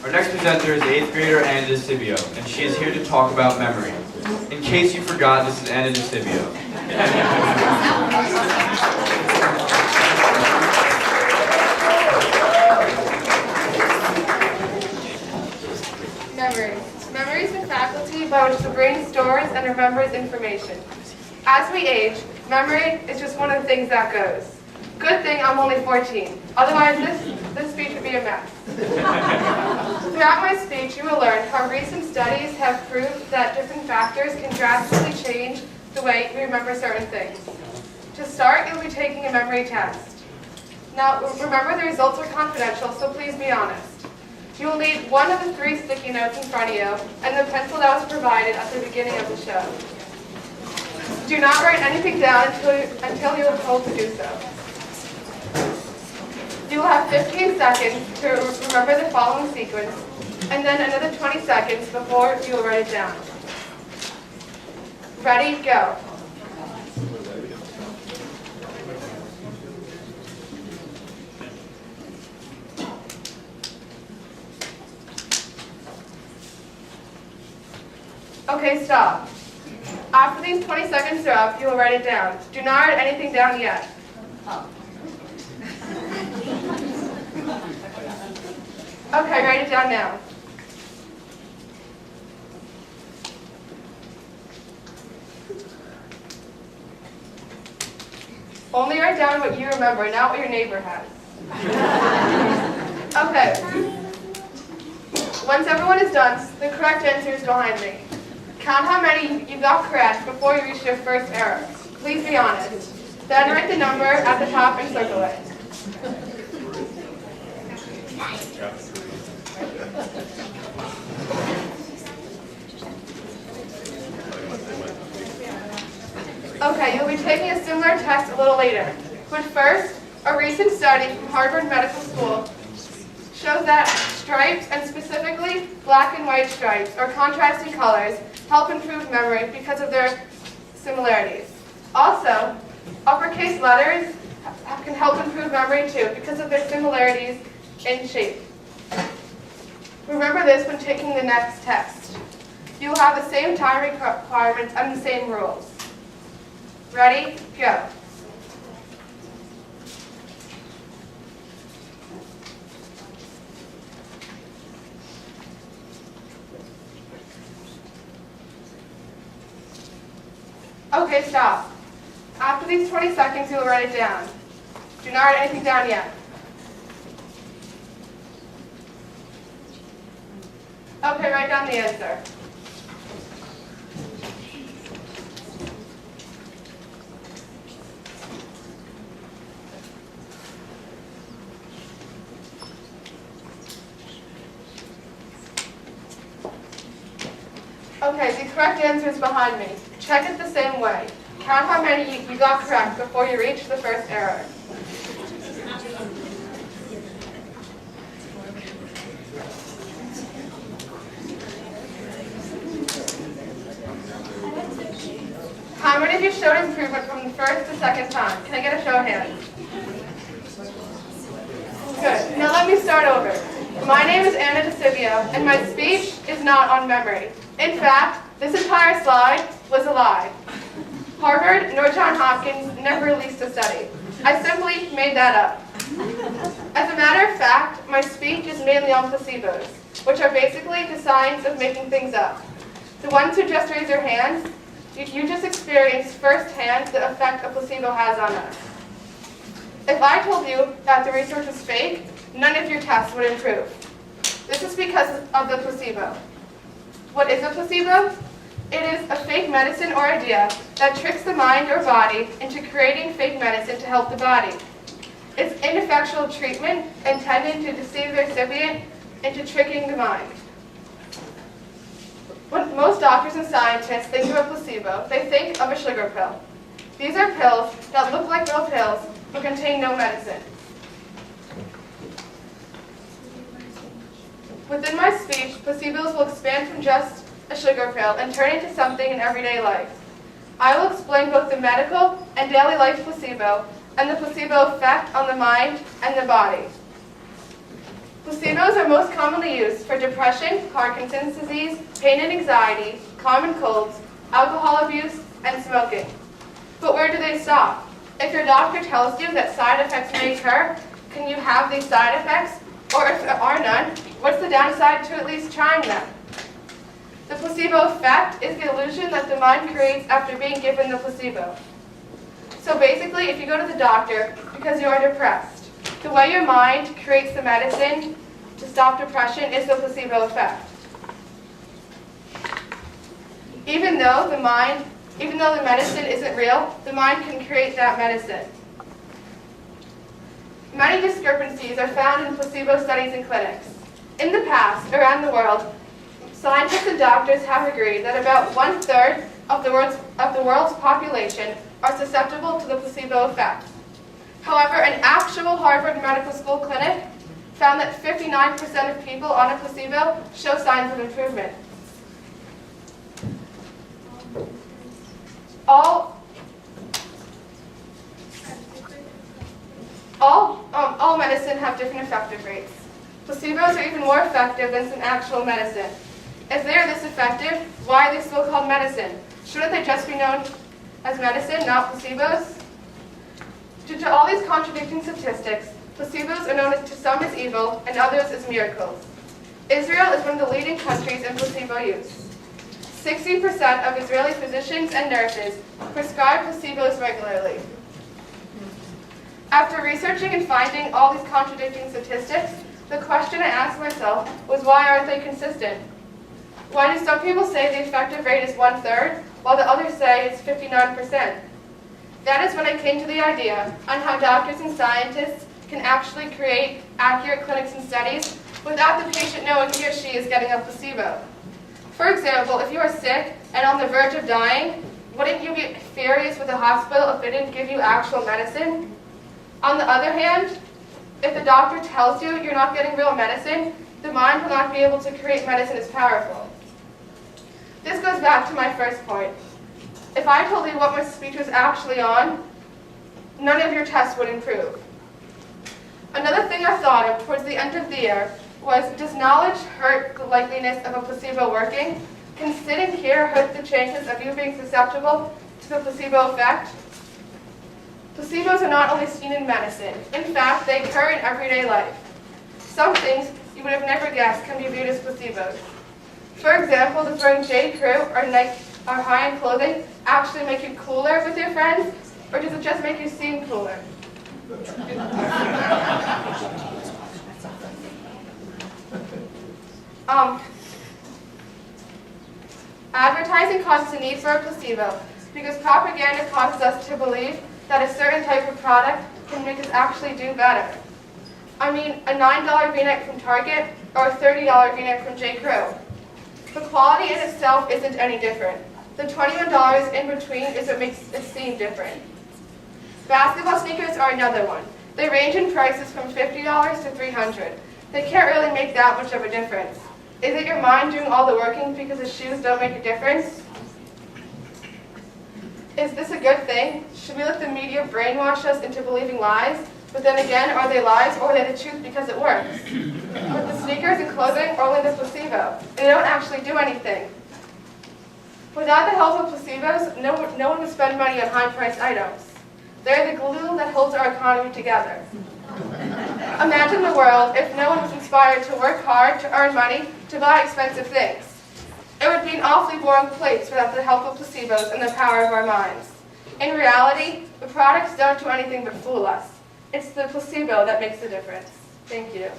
Our next presenter is 8th grader DiSibio, and she is here to talk about memory. In case you forgot, this is DiSibio. Memory. Memory is the faculty by which the brain stores and remembers information. As we age, memory is just one of the things that goes. Good thing I'm only 14. Otherwise, this speech would be a mess. Throughout my speech, you will learn how recent studies have proved that different factors can drastically change the way we remember certain things. To start, you'll be taking a memory test. Now, remember the results are confidential, so please be honest. You will need one of the 3 sticky notes in front of you and the pencil that was provided at the beginning of the show. Do not write anything down until you are told to do so. You will have 15 seconds to remember the following sequence, and then another 20 seconds before you will write it down. Ready, go. Okay, stop. After these 20 seconds are up, you will write it down. Do not write anything down yet. Okay, write it down now. Only write down what you remember, not what your neighbor has. Okay. Once everyone is done, the correct answer is behind me. Count how many you got correct before you reach your first error. Please be honest. Then write the number at the top and circle it. Okay, you'll be taking a similar test a little later. But first, a recent study from Harvard Medical School shows that stripes, and specifically black and white stripes, or contrasting colors, help improve memory because of their similarities. Also, uppercase letters can help improve memory too because of their similarities in shape. Remember this when taking the next test. You will have the same time requirements and the same rules. Ready? Go. Okay, stop. After these 20 seconds, you will write it down. Do not write anything down yet. Okay, write down the answer. Okay, the correct answer is behind me. Check it the same way. Count how many you got correct before you reach the first error. How many of you showed improvement from the first to second time? Can I get a show of hands? Good. Now let me start over. My name is DiSibio, and my speech is not on memory. In fact, this entire slide was a lie. Harvard nor Johns Hopkins never released a study. I simply made that up. As a matter of fact, my speech is mainly on placebos, which are basically the science of making things up. The ones who just raised their hands, you just experienced firsthand the effect a placebo has on us. If I told you that the research was fake, none of your tests would improve. This is because of the placebo. What is a placebo? It is a fake medicine or idea that tricks the mind or body into creating fake medicine to help the body. It's ineffectual treatment intended to deceive the recipient into tricking the mind. When most doctors and scientists think of a placebo, they think of a sugar pill. These are pills that look like real pills but contain no medicine. Within my speech, placebos will expand from just a sugar pill and turn into something in everyday life. I will explain both the medical and daily life placebo and the placebo effect on the mind and the body. Placebos are most commonly used for depression, Parkinson's disease, pain and anxiety, common colds, alcohol abuse, and smoking. But where do they stop? If your doctor tells you that side effects may occur, can you have these side effects? Or if there are none, what's the downside to at least trying them? The placebo effect is the illusion that the mind creates after being given the placebo. So basically, if you go to the doctor because you are depressed, the way your mind creates the medicine to stop depression is the placebo effect. Even though the medicine isn't real, the mind can create that medicine. Many discrepancies are found in placebo studies in clinics. In the past, around the world, scientists and doctors have agreed that about 1/3 of the world's population are susceptible to the placebo effect. However, an actual Harvard Medical School clinic found that 59% of people on a placebo show signs of improvement. All medicine have different effective rates. Placebos are even more effective than some actual medicine. If they are this effective, why are they still called medicine? Shouldn't they just be known as medicine, not placebos? Due to all these contradicting statistics, placebos are known to some as evil and others as miracles. Israel is one of the leading countries in placebo use. 60% of Israeli physicians and nurses prescribe placebos regularly. After researching and finding all these contradicting statistics, the question I asked myself was, why aren't they consistent? Why do some people say the effective rate is 1/3, while the others say it's 59%? That is when I came to the idea on how doctors and scientists can actually create accurate clinics and studies without the patient knowing he or she is getting a placebo. For example, if you are sick and on the verge of dying, wouldn't you be furious with the hospital if they didn't give you actual medicine? On the other hand, if the doctor tells you you're not getting real medicine, the mind will not be able to create medicine as powerful. This goes back to my first point. If I told you what my speech was actually on, none of your tests would improve. Another thing I thought of towards the end of the year was, does knowledge hurt the likeliness of a placebo working? Can sitting here hurt the chances of you being susceptible to the placebo effect? Placebos are not only seen in medicine. In fact, they occur in everyday life. Some things you would have never guessed can be viewed as placebos. For example, does wearing J. Crew or high-end clothing actually make you cooler with your friends, or does it just make you seem cooler? Advertising causes a need for a placebo because propaganda causes us to believe that a certain type of product can make us actually do better. I mean, a $9 V-neck from Target or a $30 V-neck from J. Crew. The quality in itself isn't any different. The $21 in between is what makes it seem different. Basketball sneakers are another one. They range in prices from $50 to $300. They can't really make that much of a difference. Is it your mind doing all the working because the shoes don't make a difference? Is this a good thing? Should we let the media brainwash us into believing lies? But then again, are they lies or are they the truth because it works? But the sneakers and clothing are only the placebo, and they don't actually do anything. Without the help of placebos, no one would spend money on high-priced items. They're the glue that holds our economy together. Imagine the world if no one was inspired to work hard to earn money to buy expensive things. It would be an awfully boring place without the help of placebos and the power of our minds. In reality, the products don't do anything but fool us. It's the placebo that makes the difference. Thank you.